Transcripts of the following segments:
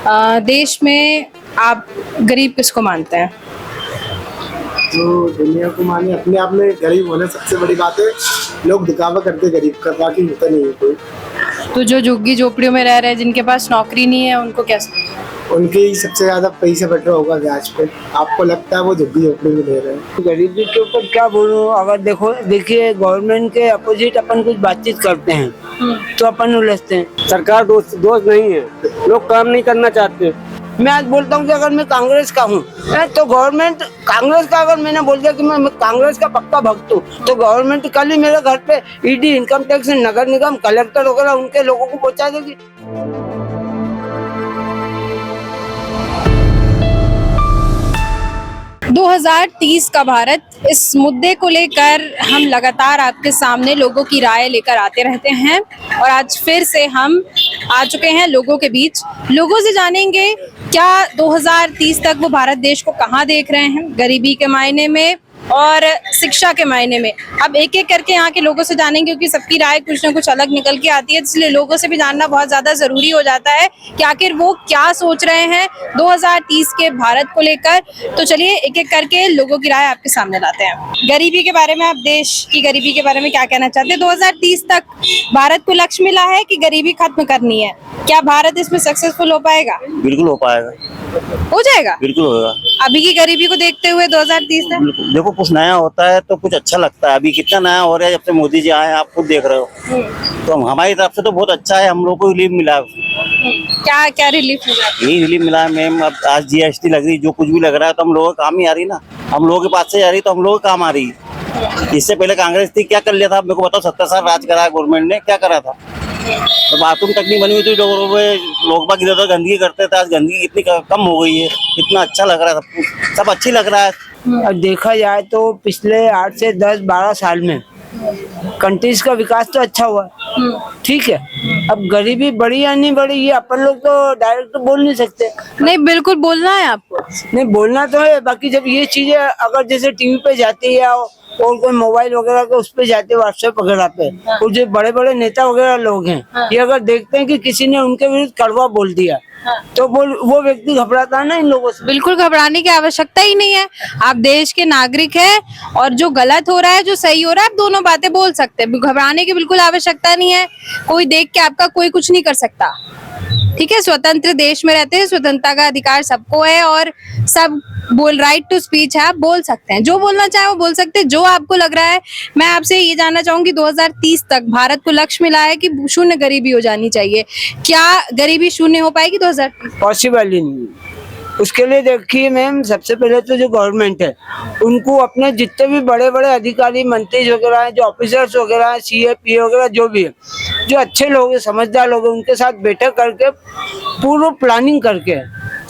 देश में आप गरीब किसको मानते हैं? जो दुनिया को माने अपने आप में गरीब होना सबसे बड़ी बात है। लोग दिखावा करते गरीब का, बाकी होता नहीं है कोई। तो जो झुग्गी झोपड़ियों में रह रहे हैं, जिनके पास नौकरी नहीं है, उनको क्या? उनके ही सबसे ज्यादा पैसे बट रहा होगा ब्याज पे। आपको लगता है वो झुग्गी झोपड़ी में ले रहे हैं? गरीबी के ऊपर क्या बोलूं, अगर देखिए गवर्नमेंट के अपोजिट अपन कुछ बातचीत करते हैं तो अपन उलझते हैं। सरकार दोस्त नहीं है, लोग काम नहीं करना चाहते। मैं आज बोलता हूँ कि अगर मैं कांग्रेस का हूँ तो गवर्नमेंट कांग्रेस का, अगर मैंने बोल दिया कि मैं कांग्रेस का पक्का भक्त हूँ, तो गवर्नमेंट कल ही मेरे घर पे ईडी, इनकम टैक्स, नगर निगम, कलेक्टर वगैरह उनके लोगों को पहुँचा देगी। 2030 का भारत, इस मुद्दे को लेकर हम लगातार आपके सामने लोगों की राय लेकर आते रहते हैं और आज फिर से हम आ चुके हैं लोगों के बीच। लोगों से जानेंगे क्या 2030 तक वो भारत देश को कहाँ देख रहे हैं, गरीबी के मायने में और शिक्षा के मायने में। अब एक एक करके यहाँ के लोगों से जानेंगे क्योंकि सबकी राय कुछ ना कुछ अलग निकल के आती है, इसलिए लोगों से भी जानना बहुत ज्यादा जरूरी हो जाता है कि आखिर वो क्या सोच रहे हैं 2030 के भारत को लेकर। तो चलिए एक एक करके लोगों की राय आपके सामने लाते हैं। गरीबी के बारे में, आप देश की गरीबी के बारे में क्या कहना चाहते हैं? 2030 तक भारत को लक्ष्य मिला है कि गरीबी खत्म करनी है, क्या भारत इसमें सक्सेसफुल हो पाएगा? बिल्कुल हो पाएगा, हो जाएगा, बिल्कुल होगा। अभी की गरीबी को देखते हुए 2030 तक देखो कुछ नया होता है तो कुछ अच्छा लगता है। अभी कितना नया हो रहा है जब से मोदी जी आए हैं, आप खुद देख रहे हो। तो हमारी तरफ से तो बहुत अच्छा है, हम लोग को रिलीफ मिला। क्या क्या रिलीफ मिला? यही रिलीफ मिला है मैम। अब आज GST लग रही, जो कुछ भी लग रहा है तो हम लोगों का काम ही आ रही ना, हम लोगों के पास से आ रही तो हम लोगों का काम आ रही। इससे पहले कांग्रेस थी, क्या कर लिया था मेरे को बताओ? 70 साल राज करा गवर्नमेंट ने, क्या करा था? तो बाथरूम तक नहीं बनी हुई थी, लोग बाग इधर गंदगी करते थे। आज गंदगी कितनी कम हो गई है, कितना अच्छा लग रहा है, सब अच्छी लग रहा है। और देखा जाए तो पिछले 8 से 10-12 साल में कंट्रीज का विकास तो अच्छा हुआ, ठीक है। अब गरीबी बढ़ी या नहीं बढ़ी ये अपन लोग तो डायरेक्ट तो बोल नहीं सकते। नहीं, बिल्कुल बोलना है आपको। नहीं, बोलना तो है। बाकी जब ये चीजें अगर जैसे टीवी पे जाती है और कोई मोबाइल वगैरह के उस पे जाते, व्हाट्सएप वगैरह पे, और जो बड़े बड़े नेता वगैरह लोग हैं, ये अगर देखते हैं कि किसी ने उनके विरुद्ध कड़वा बोल दिया, तो वो व्यक्ति घबराता है ना इन लोगों से। बिल्कुल घबराने की आवश्यकता ही नहीं है। आप देश के नागरिक हैं और जो गलत हो रहा है, जो सही हो रहा है, आप दोनों बातें बोल सकते हैं। घबराने की बिल्कुल आवश्यकता नहीं है। कोई देख के आपका कोई कुछ नहीं कर सकता, ठीक है। स्वतंत्र देश में रहते हैं, स्वतंत्रता का अधिकार सबको है और सब राइट टू स्पीच है, आप बोल सकते हैं, जो बोलना चाहे वो बोल सकते हैं, जो आपको लग रहा है। मैं आपसे ये जानना चाहूंगी 2030 तक भारत को लक्ष्य मिला है कि शून्य गरीबी हो जानी चाहिए, क्या गरीबी शून्य हो पाएगी 2030? पॉसिबल ही नहीं। उसके लिए देखिए मैम, सबसे पहले तो जो गवर्नमेंट है उनको अपने जितने भी बड़े बड़े अधिकारी, मंत्री वगैरह हैं, जो ऑफिसर्स वगैरह हैं, CA वगैरह जो भी है, जो अच्छे लोग हैं, समझदार लोग हैं, उनके साथ बैठक करके पूर्व प्लानिंग करके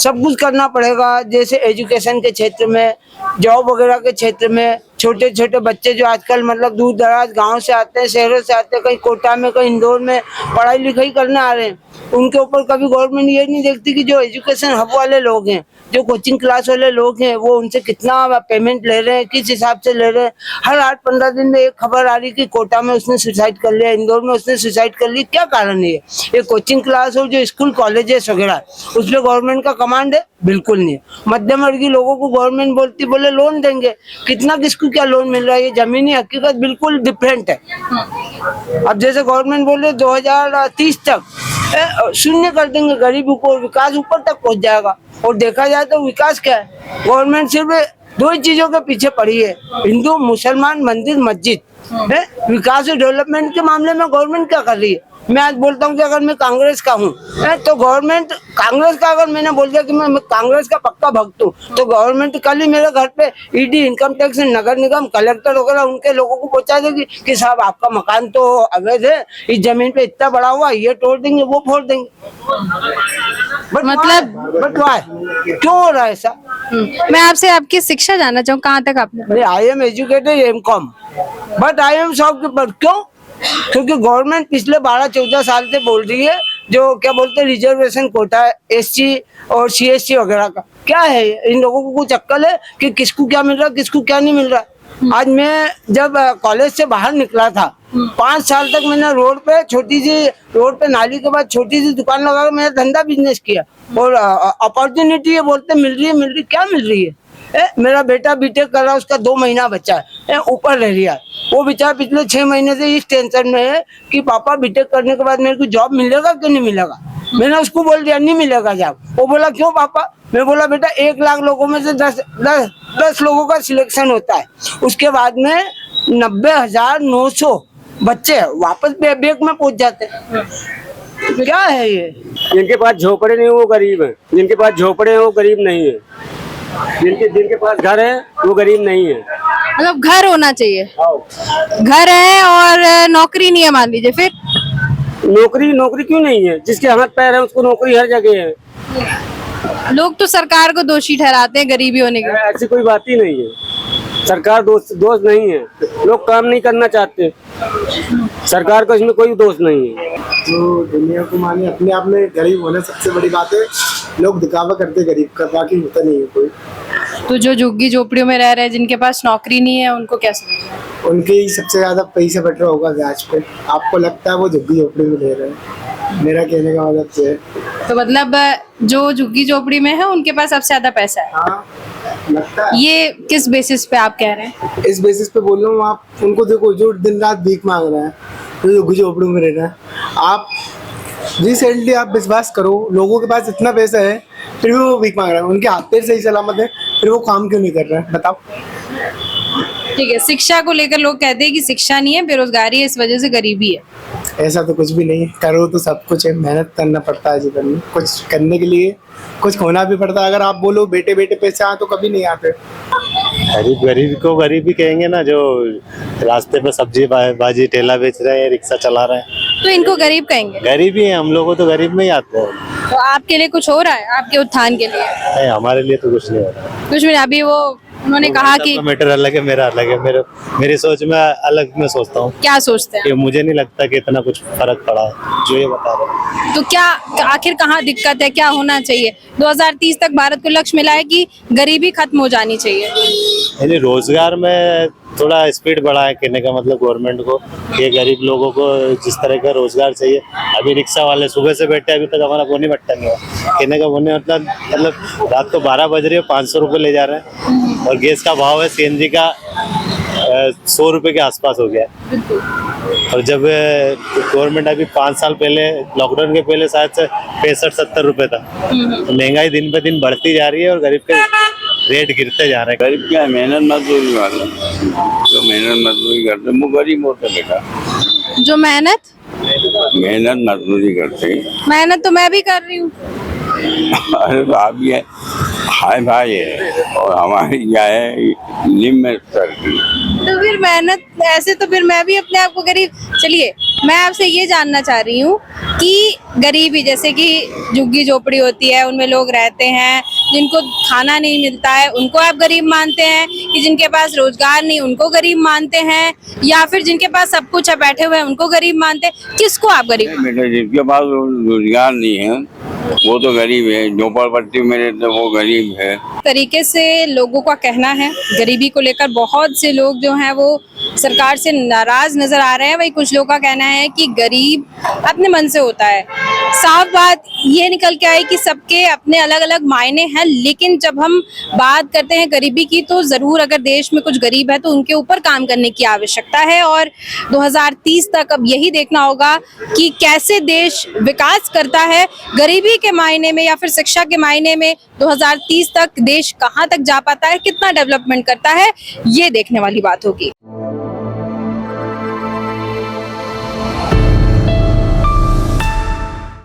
सब कुछ करना पड़ेगा। जैसे एजुकेशन के क्षेत्र में, जॉब वगैरह के क्षेत्र में, छोटे छोटे बच्चे जो आजकल मतलब दूर दराज गाँव से आते हैं, शहरों से आते हैं, कहीं कोटा में, कहीं इंदौर में पढ़ाई लिखाई करने आ रहे हैं, उनके ऊपर कभी गवर्नमेंट ये नहीं देखती कि जो एजुकेशन हब वाले लोग हैं, जो कोचिंग क्लास वाले लोग हैं, वो उनसे कितना पेमेंट ले रहे हैं, किस हिसाब से ले रहे हैं। हर 8-15 दिन में एक खबर आ रही कि कोटा में उसने सुसाइड कर लिया, इंदौर में उसने सुसाइड कर लिया। क्या कारण है ये कोचिंग क्लास और जो स्कूल कॉलेजेस वगैरह, उस पर गवर्नमेंट का कमांड है? बिल्कुल नहीं। मध्यम वर्गीय लोगों को गवर्नमेंट बोलती, बोले लोन देंगे, कितना किसको क्या लोन मिल रहा है, ये जमीनी हकीकत बिल्कुल डिफरेंट है। अब जैसे गवर्नमेंट बोल रहे 2030 तक शून्य कर देंगे गरीबी को, विकास ऊपर तक पहुंच जाएगा। और देखा जाए तो विकास क्या है, गवर्नमेंट सिर्फ 2 चीजों के पीछे पड़ी है, हिंदू मुसलमान, मंदिर मस्जिद। विकास और डेवलपमेंट के मामले में गवर्नमेंट क्या कर रही है? मैं आज बोलता हूँ कि अगर मैं कांग्रेस का हूँ तो गवर्नमेंट कांग्रेस का, अगर मैंने बोल दिया कि मैं कांग्रेस का पक्का भक्त हूँ, तो गवर्नमेंट कल ही मेरे घर पे ईडी, इनकम टैक्स, नगर निगम, कलेक्टर वगैरह उनके लोगों को पहुंचा देगी कि साहब आपका मकान तो अवैध है, इस जमीन पे इतना बड़ा हुआ, ये तोड़ देंगे, वो फोड़ देंगे। बट वाई क्यों हो रहा है ऐसा? मैं आपसे आपकी शिक्षा जानना चाहूँ, कहाँ तक आपने? I am educated M.Com, but I am shopkeeper. क्यों? क्योंकि गवर्नमेंट पिछले 12-14 साल से बोल रही है, जो क्या बोलते हैं रिजर्वेशन कोटा है, SC और CST वगैरह का। क्या है इन लोगों को कुछ अक्ल है कि किसको क्या मिल रहा है, किसको क्या नहीं मिल रहा है? आज मैं जब कॉलेज से बाहर निकला था, 5 साल तक मैंने रोड पे छोटी सी, रोड पे नाली के बाद छोटी सी दुकान लगा कर मैंने धंधा बिजनेस किया। और अपॉर्चुनिटी ये बोलते मिल रही, क्या मिल रही है? मेरा बेटा बीटेक कर रहा है, उसका 2 महीना बच्चा है, ऊपर रह रहा है। वो बेचारा पिछले 6 महीने से इस टेंशन में है कि पापा बीटेक करने के बाद मेरे को जॉब मिलेगा कि नहीं मिलेगा। मैंने उसको बोल दिया नहीं मिलेगा जॉब। वो बोला क्यों पापा? मैं बोला बेटा 1 लाख लोगों में से 10 लोगों का सिलेक्शन होता है, उसके बाद में 90,900 बच्चे वापस बैक में पहुंच जाते हैं। क्या है ये? जिनके पास झोपड़े नहीं वो गरीब है, जिनके पास झोपड़े हैं वो गरीब नहीं है, जिनके पास घर है वो गरीब नहीं है। मतलब घर होना चाहिए, घर है और नौकरी नहीं है मान लीजिए, फिर नौकरी क्यों नहीं है? जिसके हाथ पैर है उसको नौकरी हर जगह है। लोग तो सरकार को दोषी ठहराते हैं गरीबी होने के। ऐसी कोई बात ही नहीं है, सरकार दोष नहीं है, लोग काम नहीं करना चाहते, सरकार का इसमें कोई दोष नहीं है। जो दुनिया को माने अपने आप में गरीब होना सबसे बड़ी बात है। लोग दिखावा करते गरीब का, बाकी होता नहीं है कोई। तो जो झुग्गी झोपड़ियों में रह रहे हैं जिनके पास नौकरी नहीं है उनको क्या समझे? उनके ही सबसे ज्यादा पैसे बट रहा होगा ब्याज पे। आपको लगता है वो झुग्गी झोपड़ी में ले रहे हैं, मेरा कहने का मतलब ये है। तो मतलब जो झुग्गी झोपड़ी में है उनके पास सबसे ज्यादा पैसा है। हाँ लगता है। ये किस बेसिस पे आप कह रहे हैं? इस बेसिस पे बोल रहा हूँ, आप उनको देखो जो दिन रात भीख मांग रहा है, जो झुग्गी झोपड़ी में रह रहा है। आप रिसेंटली आप विश्वास करो, लोगों के पास इतना पैसा है फिर भी वो भीख मांग रहा है। उनके हाथ पैर सही सलामत है, फिर वो काम क्यों नहीं कर रहा है बताओ? ठीक है, शिक्षा को लेकर लोग कहते हैं कि शिक्षा नहीं है, बेरोजगारी है, इस वजह से गरीबी है। ऐसा तो कुछ भी नहीं है। करो तो सब कुछ है, मेहनत करना पड़ता है जीवन में। कुछ करने के लिए कुछ खोना भी पड़ता है। अगर आप बोलो बेटे बेटे पैसे आए तो कभी नहीं आते। गरीब को गरीब ही कहेंगे ना, जो रास्ते पे सब्जी भाजी ठेला बेच रहे हैं, रिक्शा चला रहे हैं, तो इनको गरीब कहेंगे? गरीब ही हैं हम लोग, तो गरीब में ही आते हैं। तो आपके लिए कुछ हो रहा है, आपके उत्थान के लिए? नहीं, हमारे लिए तो कुछ नहीं हो रहा। कुछ भी नहीं। अभी वो उन्होंने कहा कि मैटर अलग है, मेरा अलग है, मेरी सोच में अलग मैं सोचता हूँ क्या सोचते हैं? कि मुझे नहीं लगता कि इतना कुछ फर्क पड़ा है जो ये बता रहे हैं। तो क्या आखिर कहाँ दिक्कत है, क्या होना चाहिए? 2030 तक भारत को लक्ष्य मिला है कि गरीबी खत्म हो जानी चाहिए। यानी रोजगार में थोड़ा स्पीड बढ़ा है, कहने का मतलब गवर्नमेंट को, ये गरीब लोगों को जिस तरह का रोजगार चाहिए। अभी रिक्शा वाले सुबह से बैठे, अभी तक हमारा बोनी भट्टा नहीं हुआ। कहने का बोनी मतलब रात को 12 बज रही है, 500 रुपये ले जा रहे हैं, और गैस का भाव है CNG का 100 रुपये के आसपास हो गया है। और जब गवर्नमेंट अभी 5 साल पहले, लॉकडाउन के पहले शायद से 65-70 रुपये था। महंगाई दिन पे दिन बढ़ती जा रही है और गरीब के रेट गिरते जा रहे हैं। गरीब क्या है? मेहनत मजदूरी वाला जो मेहनत मजदूरी करते वो गरीब होते बेटा। जो मेहनत मजदूरी करते हैं। मेहनत तो मैं भी कर रही हूँ। अरे तो आप ये हाय भाई है और हमारी क्या है निम्न स्तर की। तो फिर मेहनत ऐसे तो फिर मैं भी अपने आप को गरीब। चलिए, मैं आपसे ये जानना चाह रही हूँ कि गरीबी, जैसे कि झुग्गी झोपड़ी होती है, उनमें लोग रहते हैं, जिनको खाना नहीं मिलता है उनको आप गरीब मानते हैं, कि जिनके पास रोजगार नहीं उनको गरीब मानते हैं, या फिर जिनके पास सब कुछ है बैठे हुए हैं उनको गरीब मानते हैं? किसको आप गरीब? बेटा जिसके पास रोजगार नहीं है वो तो गरीब है, झोपड़पट्टी में रहते वो गरीब है। तरीके से लोगों का कहना है, गरीबी को लेकर बहुत से लोग जो हैं वो सरकार से नाराज नजर आ रहे हैं। वही कुछ लोगों का कहना है कि गरीब अपने मन से होता है। साफ बात ये निकल के आई कि सबके अपने अलग अलग मायने हैं, लेकिन जब हम बात करते हैं गरीबी की तो जरूर अगर देश में कुछ गरीब है तो उनके ऊपर काम करने की आवश्यकता है। और 2030 तक अब यही देखना होगा कि कैसे देश विकास करता है, गरीबी के मायने में या फिर शिक्षा के मायने में 2030 तक देश कहां तक जा पाता है, कितना डेवलपमेंट करता है, ये देखने वाली बात होगी।